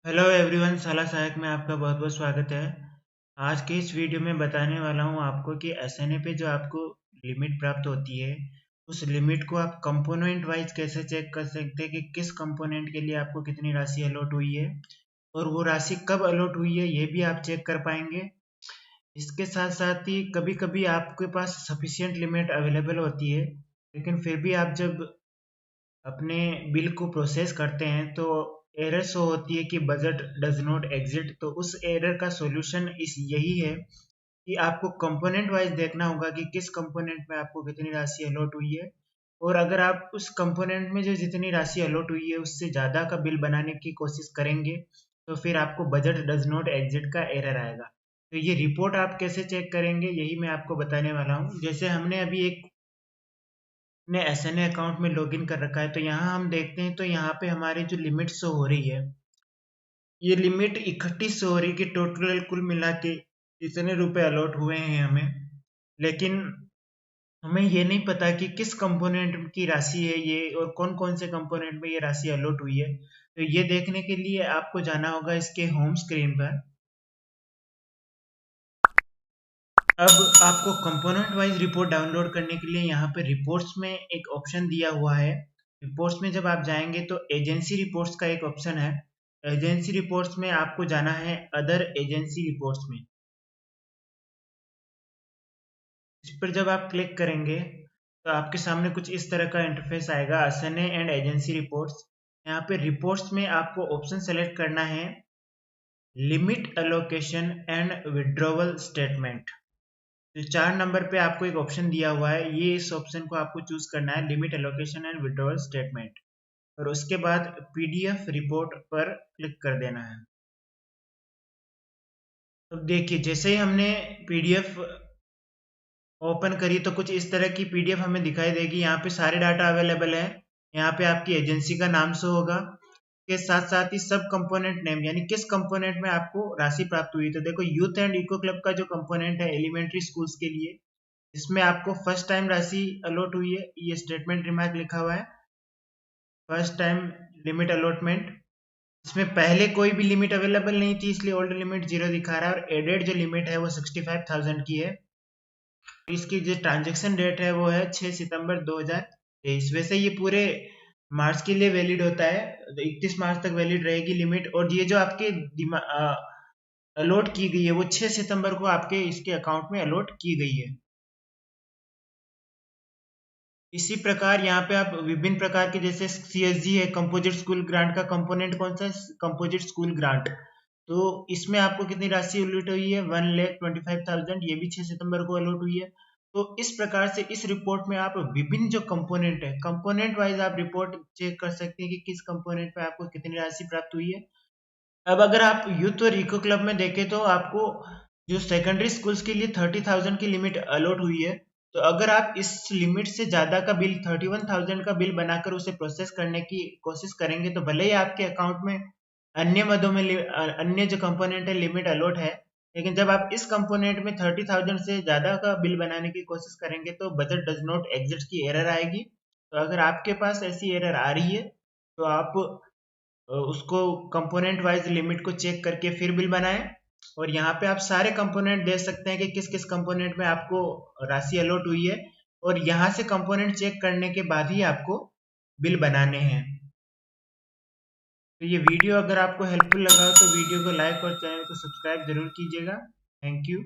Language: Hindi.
हेलो एवरीवन, सलाह सहायक में आपका बहुत बहुत स्वागत है। आज के इस वीडियो में बताने वाला हूं आपको कि एसएनए पे जो आपको लिमिट प्राप्त होती है, उस लिमिट को आप कंपोनेंट वाइज कैसे चेक कर सकते हैं कि किस कंपोनेंट के लिए आपको कितनी राशि अलॉट हुई है और वो राशि कब अलॉट हुई है, ये भी आप चेक कर पाएंगे। इसके साथ साथ ही कभी कभी आपके पास सफिशियंट लिमिट अवेलेबल होती है, लेकिन फिर भी आप जब अपने बिल को प्रोसेस करते हैं तो एरर शो होती है कि बजट डज नॉट एग्जिट। तो उस एरर का सॉल्यूशन इस यही है कि आपको कंपोनेंट वाइज देखना होगा कि किस कंपोनेंट में आपको कितनी राशि अलॉट हुई है, और अगर आप उस कंपोनेंट में जो जितनी राशि अलॉट हुई है उससे ज़्यादा का बिल बनाने की कोशिश करेंगे तो फिर आपको बजट डज नॉट एग्जिट का एरर आएगा। तो ये रिपोर्ट आप कैसे चेक करेंगे यही मैं आपको बताने वाला हूँ। जैसे हमने अभी एक अपने एसएनए अकाउंट में लॉगिन कर रखा है, तो यहाँ हम देखते हैं तो यहाँ पे हमारी जो लिमिट शो हो रही है, ये लिमिट इकट्ठी शो हो रही है कि टोटल कुल मिला के इतने रुपए अलॉट हुए हैं हमें। लेकिन हमें ये नहीं पता कि किस कंपोनेंट की राशि है ये और कौन कौन से कंपोनेंट में ये राशि अलॉट हुई है। तो ये देखने के लिए आपको जाना होगा इसके होम स्क्रीन पर। अब आपको कंपोनेंट वाइज रिपोर्ट डाउनलोड करने के लिए यहाँ पे रिपोर्ट्स में एक ऑप्शन दिया हुआ है। रिपोर्ट्स में जब आप जाएंगे तो एजेंसी रिपोर्ट्स का एक ऑप्शन है। एजेंसी रिपोर्ट्स में आपको जाना है अदर एजेंसी रिपोर्ट्स में। इस पर जब आप क्लिक करेंगे तो आपके सामने कुछ इस तरह का इंटरफेस आएगा, एसएनए एंड एजेंसी रिपोर्ट्स। यहाँ पे रिपोर्ट्स में आपको ऑप्शन सेलेक्ट करना है limit allocation and withdrawal statement. तो 4 नंबर पे आपको एक ऑप्शन दिया हुआ है, ये इस ऑप्शन को आपको चूज करना है, limit allocation and withdrawal statement, और उसके बाद पीडीएफ रिपोर्ट पर क्लिक कर देना है। तो देखिए जैसे ही हमने पीडीएफ ओपन करी तो कुछ इस तरह की पीडीएफ हमें दिखाई देगी। यहाँ पे सारे डाटा अवेलेबल है। यहाँ पे आपकी एजेंसी का नाम शो होगा, के साथ साथ ही सब कंपोनेंट नेम, यानी किस कंपोनेंट में आपको राशि प्राप्त हुई। तो देखो यूथ एंड इको क्लब का जो कंपोनेंट है एलिमेंट्री स्कूल्स के लिए, इसमें आपको फर्स्ट टाइम राशि अलॉट हुई है, ये स्टेटमेंट रिमार्क लिखा हुआ है, फर्स्ट टाइम लिमिट अलॉटमेंट। इसमें पहले कोई भी लिमिट अवेलेबल नहीं थी इसलिए ओल्ड लिमिट 0 दिखा रहा है, और एडेड जो लिमिट है वो 65,000 की है। इसकी जो ट्रांजेक्शन डेट है वो है 6 सितंबर 2023। वैसे ये पूरे मार्च के लिए वैलिड होता है, तो 31 मार्च तक वैलिड रहेगी लिमिट। और ये जो आपके अलॉट की गई है वो 6 सितंबर को आपके इसके अकाउंट में अलॉट की गई है। इसी प्रकार यहाँ पे आप विभिन्न प्रकार के, जैसे सीएसजी है, कंपोजिट स्कूल ग्रांट का कंपोनेंट कौन सा है, कंपोजिट स्कूल ग्रांट। तो इसमें आपको कितनी राशि अलॉट हुई है, 1,25,000, ये भी 6 सितंबर को अलॉट हुई है। तो इस प्रकार से इस रिपोर्ट में आप विभिन्न जो कंपोनेंट है, कंपोनेंट वाइज आप रिपोर्ट चेक कर सकते हैं कि किस कंपोनेंट पे आपको कितनी राशि प्राप्त हुई है। अब अगर आप यूथ और इको क्लब में देखें तो आपको जो सेकेंडरी स्कूल्स के लिए 30,000 की लिमिट अलॉट हुई है। तो अगर आप इस लिमिट से ज्यादा का बिल, 31,000 का बिल बनाकर उसे प्रोसेस करने की कोशिश करेंगे तो भले ही आपके अकाउंट में अन्य मदों में अन्य जो कंपोनेंट है लिमिट अलॉट है, लेकिन जब आप इस कंपोनेंट में 30,000 से ज्यादा का बिल बनाने की कोशिश करेंगे तो बजट डज नॉट एग्जिट की एरर आएगी। तो अगर आपके पास ऐसी एरर आ रही है तो आप उसको कंपोनेंट वाइज लिमिट को चेक करके फिर बिल बनाएं। और यहाँ पे आप सारे कंपोनेंट देख सकते हैं कि किस किस कंपोनेंट में आपको राशि अलॉट हुई है, और यहाँ से कंपोनेंट चेक करने के बाद ही आपको बिल बनाने हैं। तो ये वीडियो अगर आपको हेल्पफुल लगा हो तो वीडियो को लाइक और चैनल को सब्सक्राइब जरूर कीजिएगा। Thank you.